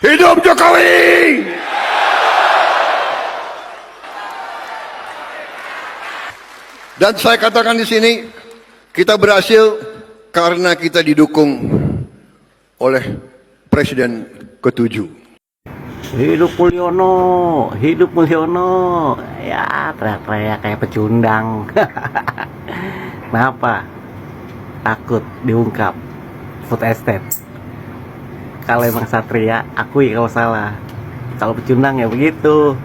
Hidup Jokowi! Dan saya katakan di sini, kita berhasil karena kita didukung oleh Presiden ke-7. Hidup Mulyono, hidup Mulyono. Ya, teriak-teriak kayak pecundang. Kenapa? Takut diungkap food estate. Kalau emang satria, akui kalau salah. Kalau pecundang ya begitu.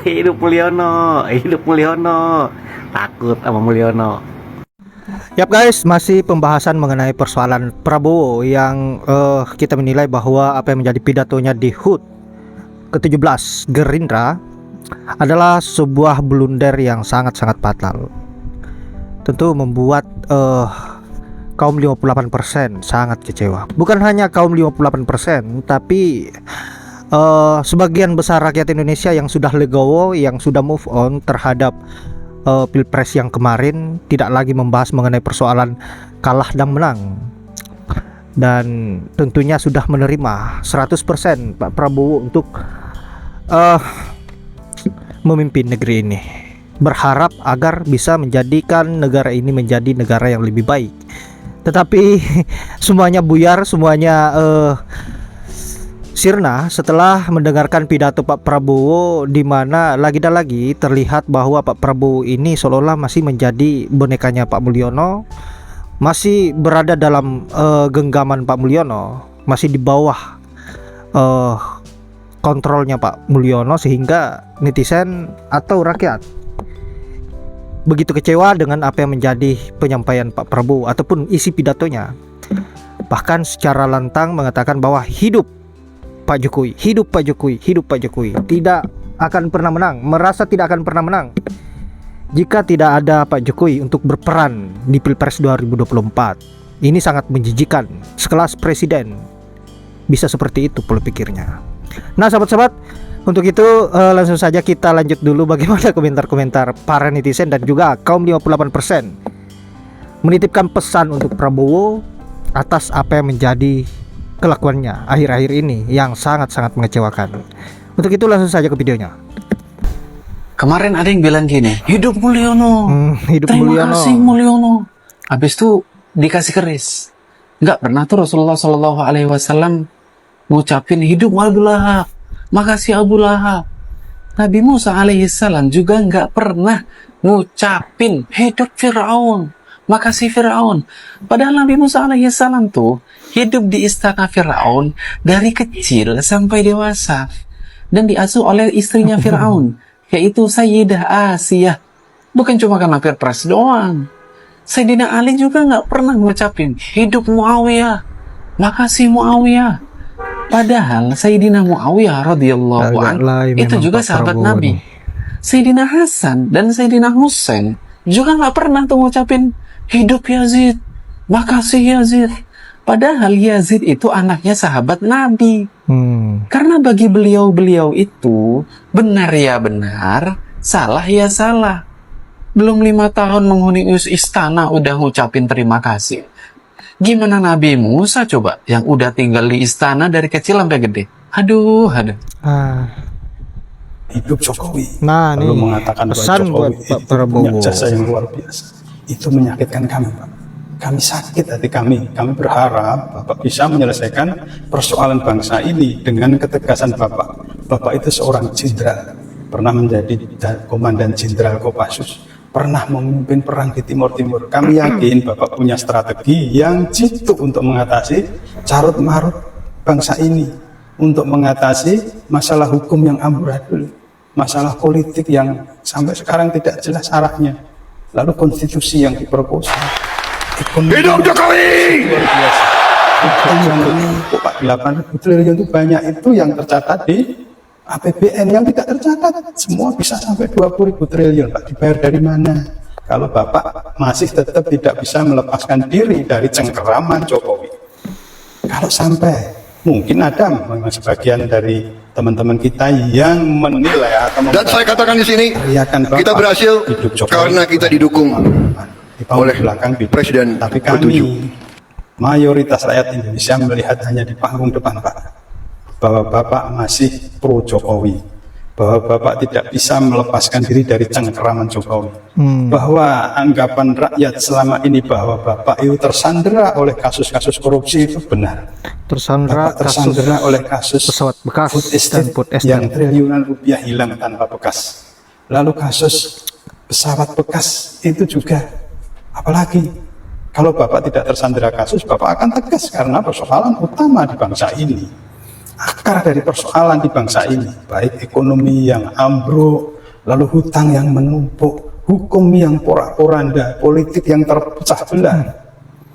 Hidup Mulyono, hidup Mulyono. Takut sama Mulyono. Yap guys, masih pembahasan mengenai persoalan Prabowo yang kita menilai bahwa apa yang menjadi pidatonya di HUT ke-17 Gerindra adalah sebuah blunder yang sangat-sangat fatal. Tentu membuat kaum 58% sangat kecewa. Bukan hanya kaum 58%, tapi sebagian besar rakyat Indonesia yang sudah legowo, yang sudah move on terhadap Pilpres yang kemarin, tidak lagi membahas mengenai persoalan kalah dan menang, dan tentunya sudah menerima 100% Pak Prabowo untuk memimpin negeri ini, berharap agar bisa menjadikan negara ini menjadi negara yang lebih baik. Tetapi semuanya buyar, semuanya sirna setelah mendengarkan pidato Pak Prabowo, di mana lagi dan lagi terlihat bahwa Pak Prabowo ini seolah-olah masih menjadi bonekanya Pak Mulyono, masih berada dalam genggaman Pak Mulyono, masih di bawah kontrolnya Pak Mulyono, sehingga netizen atau rakyat begitu kecewa dengan apa yang menjadi penyampaian Pak Prabowo ataupun isi pidatonya. Bahkan secara lantang mengatakan bahwa hidup Pak Jokowi, hidup Pak Jokowi, hidup Pak Jokowi, tidak akan pernah menang, merasa tidak akan pernah menang jika tidak ada Pak Jokowi untuk berperan di Pilpres 2024. Ini sangat menjijikan, sekelas presiden bisa seperti itu pola pikirnya. Nah sahabat-sahabat, untuk itu langsung saja kita lanjut dulu bagaimana komentar-komentar para netizen dan juga kaum 58% menitipkan pesan untuk Prabowo atas apa yang menjadi kelakuannya akhir-akhir ini yang sangat-sangat mengecewakan. Untuk itu langsung saja ke videonya. Kemarin ada yang bilang gini, hidup Mulyono, hidup terima Mulyono. kasih Mulyono. Habis itu dikasih keris. Nggak pernah tuh Rasulullah SAW ngucapin hidup Abu Lahab, makasih Abu Lahab. Nabi Musa alaihissalam juga nggak pernah ngucapin hidup Fir'aun, makasih Fir'aun. Padahal Nabi Musa alaihissalam tuh hidup di istana Fir'aun dari kecil sampai dewasa, dan diasuh oleh istrinya Fir'aun, yaitu Sayyidah Asiyah. Bukan cuma karena Pilpres doang, Sayyidina Ali juga nggak pernah ngucapin hidup Muawiyah, makasih Muawiyah. Padahal Sayyidina Muawiyah radhiyallahu anhu itu juga sahabat Nabi. Sayyidina Hasan dan Sayyidina Husain juga nggak pernah tuh ngucapin hidup Yazid, makasih Yazid. Padahal Yazid itu anaknya sahabat Nabi. Karena bagi beliau-beliau itu benar ya benar, salah ya salah. Belum 5 tahun menghuni istana udah ngucapin terima kasih. Gimana Nabi Musa coba yang udah tinggal di istana dari kecil sampai gede? Aduh. Hidup Jokowi. Nah, lalu nih mengatakan pesan bahwa buat Jokowi Pak itu Prabowo. punya jasa yang luar biasa. Itu menyakitkan kami, Pak. Kami sakit hati kami. Kami berharap Bapak bisa menyelesaikan persoalan bangsa ini dengan ketegasan Bapak. Bapak itu seorang jenderal, pernah menjadi komandan jenderal Kopassus, pernah memimpin perang di Timur Timur. Kami yakin Bapak punya strategi yang jitu untuk mengatasi carut marut bangsa ini, untuk mengatasi masalah hukum yang amburadul, masalah politik yang sampai sekarang tidak jelas arahnya, lalu konstitusi yang diperkosa. Hidup Jokowi! Luar biasa. Kok Pak 8 triliun itu banyak, itu yang tercatat di APBN, yang tidak tercatat semua bisa sampai 20.000 triliun. Pak, dibayar dari mana? Kalau Bapak masih tetap tidak bisa melepaskan diri dari cengkeraman Jokowi. Kalau sampai mungkin ada memang sebagian dari teman-teman kita yang menilai atau Dan saya katakan di sini, teriakan Bapak, kita berhasil hidup Jokowi, karena kita didukung di panggung oleh belakang Presiden tapi ke-7. kami mayoritas rakyat Indonesia melihat hanya di panggung depan Pak, bahwa Bapak masih pro Jokowi, bahwa Bapak tidak bisa melepaskan diri dari cengkeraman Jokowi, bahwa anggapan rakyat selama ini bahwa Bapak itu tersandera oleh kasus-kasus korupsi itu benar. Tersandera Bapak tersandera oleh kasus pesawat bekas food dan estate food estate. yang triliunan rupiah hilang tanpa bekas. Lalu kasus pesawat bekas itu juga, apalagi kalau Bapak tidak tersandera kasus, Bapak akan tegas karena persoalan utama di bangsa ini, akar dari persoalan di bangsa ini, baik ekonomi yang ambruk, lalu hutang yang menumpuk, hukum yang porak-poranda, politik yang terpecah belah,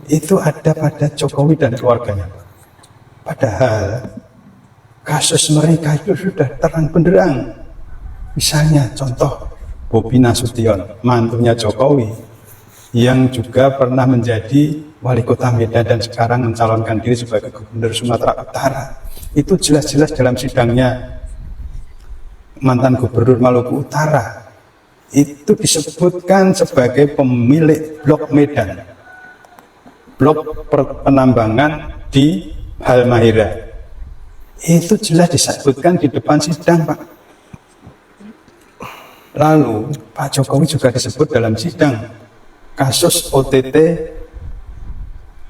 itu ada pada Jokowi dan keluarganya. Padahal kasus mereka itu sudah terang benderang. Misalnya contoh Bobi Nasution, mantunya Jokowi, yang juga pernah menjadi wali kota Medan dan sekarang mencalonkan diri sebagai gubernur Sumatera Utara. Itu jelas-jelas dalam sidangnya mantan gubernur Maluku Utara itu disebutkan sebagai pemilik blok Medan, blok penambangan di Halmahera. Itu jelas disebutkan di depan sidang, Pak. Lalu Pak Jokowi juga disebut dalam sidang kasus OTT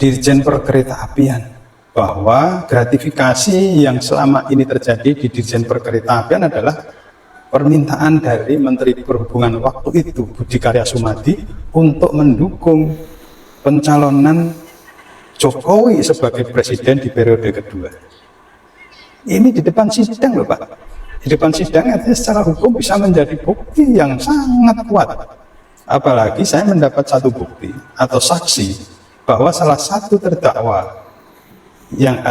Dirjen Perkeretaapian, bahwa gratifikasi yang selama ini terjadi di Dirjen Perkeretaapian adalah permintaan dari Menteri Perhubungan waktu itu, Budi Karya Sumadi, untuk mendukung pencalonan Jokowi sebagai presiden di periode kedua. Ini di depan sidang loh Pak. Di depan sidang artinya secara hukum bisa menjadi bukti yang sangat kuat. Apalagi saya mendapat satu bukti atau saksi bahwa salah satu terdakwa,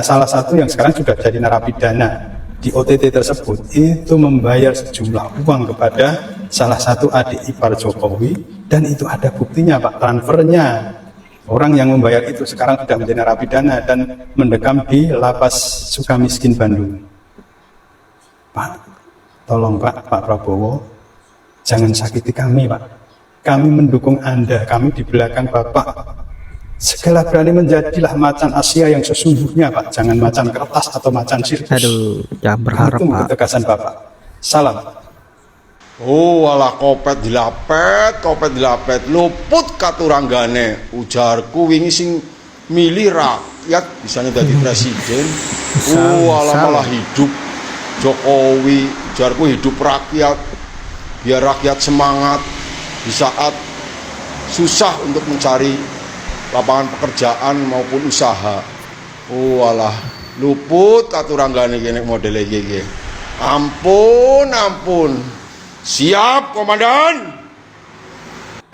salah satu yang sekarang sudah jadi narapidana di OTT tersebut, itu membayar sejumlah uang kepada salah satu adik ipar Jokowi, dan itu ada buktinya Pak, transfernya. Orang yang membayar itu sekarang sudah menjadi narapidana dan mendekam di Lapas Sukamiskin Bandung. Pak, tolong Pak Prabowo, jangan sakiti kami Pak. Kami mendukung Anda, kami di belakang Bapak. Segala berani menjadilah macan Asia yang sesungguhnya Pak, jangan macan kertas atau macan sirkus. Aduh, jangan berharap Itu Pak. ketegasan Bapak. Salam. Oh, alah kopet dilapet, luput katuranggane. Ujarku wingi sing milih rakyat bisanya jadi presiden. Oh, alah malah hidup Jokowi. Ujarku hidup rakyat, biar rakyat semangat di saat susah untuk mencari lapangan pekerjaan maupun usaha. Oh, alah luput katuranggane kene modele iki. Ampun. Siap, Komandan.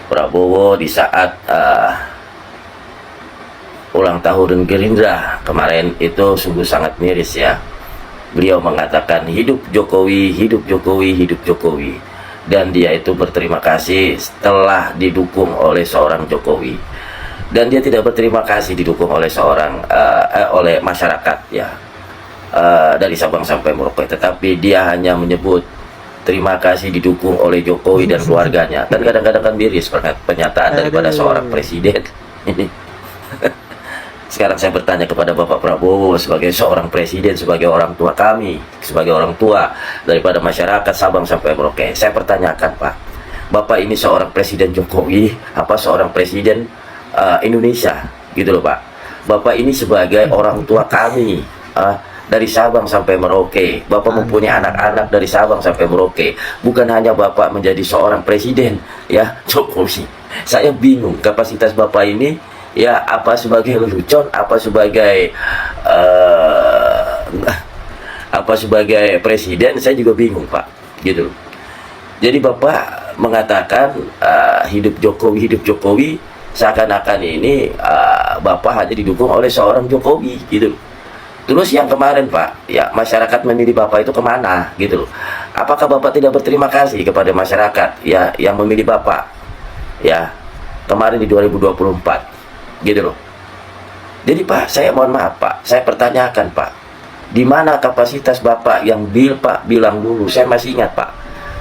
Prabowo di saat ulang tahun Gerindra kemarin itu sungguh sangat miris ya. Beliau mengatakan hidup Jokowi, hidup Jokowi, hidup Jokowi. Dan dia itu berterima kasih setelah didukung oleh seorang Jokowi. Dan dia tidak berterima kasih didukung oleh oleh masyarakat ya, dari Sabang sampai Merauke, tetapi dia hanya menyebut terima kasih didukung oleh Jokowi dan keluarganya. Dan kadang-kadang kan miris pernyataan daripada seorang presiden ini. Sekarang saya bertanya kepada Bapak Prabowo sebagai seorang presiden, sebagai orang tua kami, sebagai orang tua daripada masyarakat Sabang sampai Merauke. Saya pertanyakan Pak, Bapak ini seorang presiden Jokowi apa seorang presiden Indonesia gitu loh Pak. Bapak ini sebagai orang tua kami dari Sabang sampai Merauke. Bapak mempunyai anak-anak dari Sabang sampai Merauke. Bukan hanya Bapak menjadi seorang presiden ya Jokowi. Saya bingung kapasitas Bapak ini ya, apa sebagai lelucon, apa sebagai presiden, saya juga bingung Pak gitu. Jadi Bapak mengatakan hidup Jokowi, seakan-akan ini Bapak hanya didukung oleh seorang Jokowi gitu. Terus yang kemarin Pak, ya masyarakat memilih Bapak itu kemana gitu loh. Apakah Bapak tidak berterima kasih kepada masyarakat ya yang memilih Bapak ya kemarin di 2024 gitu loh. Jadi Pak, saya mohon maaf Pak, saya pertanyakan Pak, di mana kapasitas Bapak yang Pak bilang dulu, saya masih ingat Pak,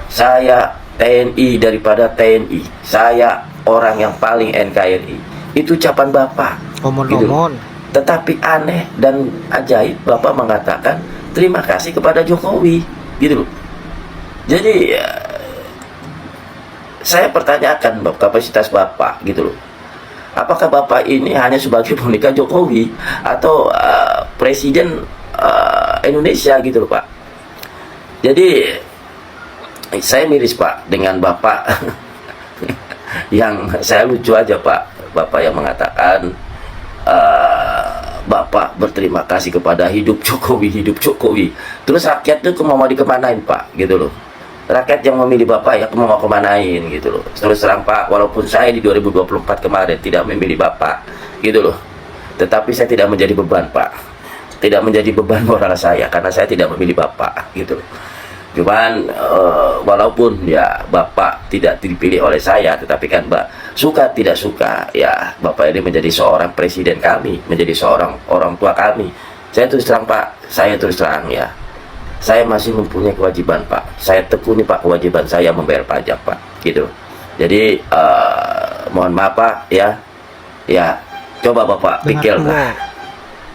saya TNI daripada TNI, saya orang yang paling NKRI, itu ucapan Bapak. Omon-omon. Tetapi aneh dan ajaib, Bapak mengatakan terima kasih kepada Jokowi, gitu loh. Jadi saya pertanyakan kapasitas Bapak, gitu loh. Apakah Bapak ini hanya sebagai boneka Jokowi atau presiden Indonesia, gitu loh Pak. Jadi saya miris Pak dengan Bapak yang saya lucu aja Pak, Bapak yang mengatakan Bapak berterima kasih kepada hidup Jokowi, hidup Jokowi. Terus rakyat itu mau dikemanain Pak, gitu loh. Rakyat yang memilih Bapak ya mau kemanain, gitu loh. Terus terang Pak, walaupun saya di 2024 kemarin tidak memilih Bapak, gitu loh, tetapi saya tidak menjadi beban Pak, tidak menjadi beban moral saya karena saya tidak memilih Bapak, gitu loh. Cuman walaupun ya Bapak tidak dipilih oleh saya, tetapi kan Mbak suka tidak suka ya Bapak ini menjadi seorang presiden kami, menjadi seorang orang tua kami. Saya terus terang Pak, saya terus terang ya, saya masih mempunyai kewajiban Pak. Saya tekuni Pak kewajiban saya membayar pajak Pak, gitu. Jadi mohon maaf Pak ya, ya coba Bapak pikir lah,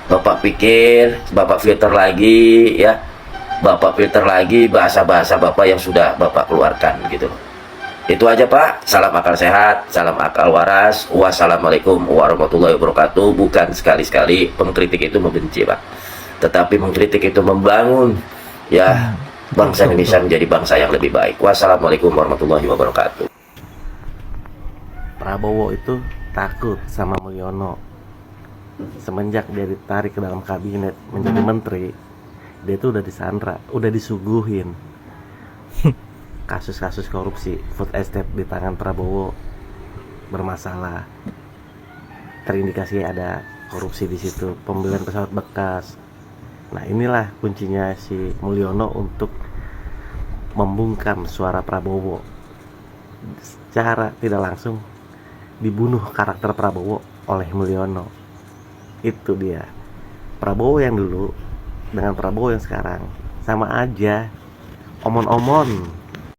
Bapak pikir, Bapak filter lagi ya. Bapak filter lagi bahasa-bahasa Bapak yang sudah Bapak keluarkan, gitu. Itu aja Pak. Salam akal sehat, salam akal waras. Wassalamualaikum warahmatullahi wabarakatuh. Bukan sekali-sekali pengkritik itu membenci Pak, tetapi mengkritik itu membangun ya bangsa Indonesia menjadi bangsa yang lebih baik. Wassalamualaikum warahmatullahi wabarakatuh. Prabowo itu takut sama Mulyono. Semenjak dia ditarik ke dalam kabinet menjadi menteri, dia tuh udah disandra, udah disuguhin kasus-kasus korupsi, food estate di tangan Prabowo bermasalah, terindikasi ada korupsi di situ, pembelian pesawat bekas. Nah inilah kuncinya si Mulyono untuk membungkam suara Prabowo. Secara tidak langsung dibunuh karakter Prabowo oleh Mulyono. Itu dia. Prabowo yang dulu dengan Prabowo yang sekarang sama aja, omon-omon